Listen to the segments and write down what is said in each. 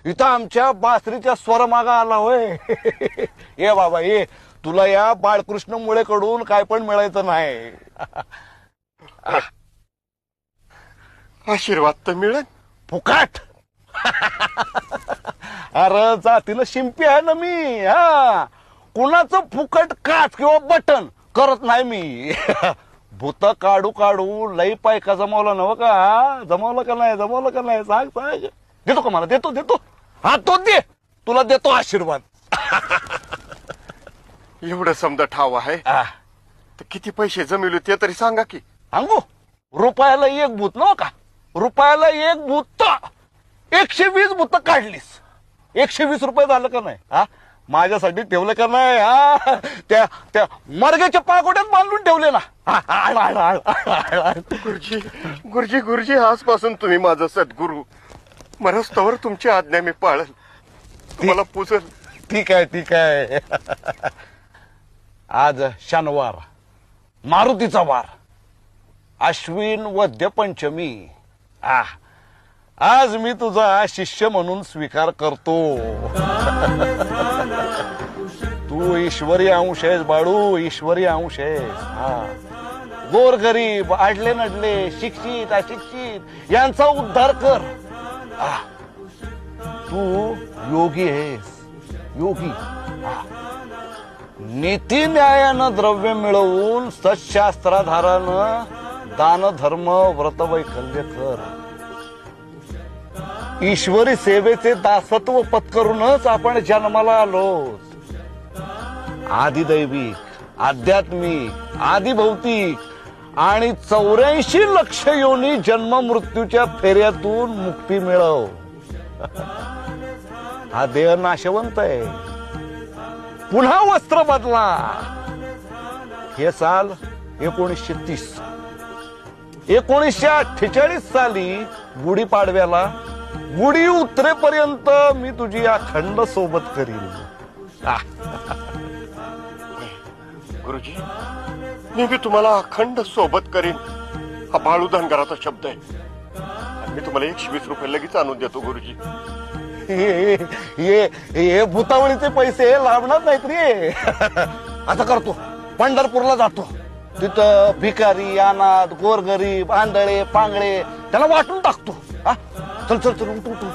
इथं आमच्या बासरीच्या स्वरमागा आला होय. ये बाबा ये, तुला या बाळकृष्ण मुळेकडून काय पण मिळायचं नाही. आशीर्वाद तर मिळेल फुकाट. अरे जातीनं शिंपी आहे ना मी. हा, कुणाचं फुकट काच किंवा बटन करत नाही मी. भूत काढू काढू लई पायका जमवला नव का? जमवलं का नाही? जमवलं का नाही? सांग सांग. देतो का मला? देतो देतो. हा तो दे, तुला देतो आशीर्वाद. एवढं समजा ठाव आहे तर किती पैसे जमिले ते तरी सांगा की. सांगू? रुपयाला एक भूत नव का? रुपयाला एक भूत. 120 भूत काढलीस. 120 रुपये झालं का नाही? हा, माझ्यासाठी ठेवलं का नाही? हा, त्या त्या मर्ग्याच्या पाकोट्यात बांधून ठेवले ना. गुरुजी गुरुजी गुरुजी, आजपासून तुम्ही माझा सद्गुरू. मरस्तवर तुमची आज्ञा मी पाळल, तुम्हाला पूजल. ठीक आहे ठीक आहे. आज शनिवार, मारुतीचा वार, अश्विन वद्य पंचमी. आज मी तुझा शिष्य म्हणून स्वीकार करतो. तू ईश्वरी अंश आहेस बाळू, ईश्वरी अंश आहेस. गोरगरीब, आडले नडले, शिक्षित अशिक्षित यांचा उद्धार कर. तू योगी आहेस, योगी. नीती न्यायानं द्रव्य मिळवून सत्शास्त्राधारानं दान धर्म व्रत वैकल्य कर. ईश्वरी सेवेचे दासत्व पत्करूनच आपण जन्माला आलो. आदिदैविक, आध्यात्मिक, आदिभौतिक आणि 84 लक्ष योनी जन्म मृत्यूच्या फेऱ्यातून मुक्ती मिळव. हा देह नाशवंत आहे. पुन्हा वस्त्र बदला. हे साल 1930. 1948 साली गुढीपाडव्याला गुढी उतरेपर्यंत मी तुझी अखंड सोबत करीन. गुरुजी, मी बी तुम्हाला अखंड सोबत करीन. हा बाळू धनगराचा शब्द आहे. आणि मी तुम्हाला 120 रुपये लगेच आणून देतो गुरुजी. हे भूतावळीचे पैसे लाभणार नाहीत रे. आता करतो, पंढरपूरला जातो. तिथं भिकारी, अनाथ, गोरगरीब, आंधळे, पांगळे त्याला वाटून टाकतो. चल चल चल, उठ उठ उठ.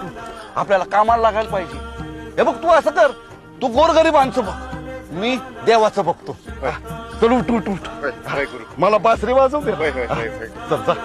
आपल्याला कामाला लागायला पाहिजे. हे बघ, तू असं कर, तू गोरगरिबांचं बघ, मी देवाचं बघतो. चल उठ उठ उठ. गुरु, मला बासरी वाजव दे. होय होय होय होय. चल चल.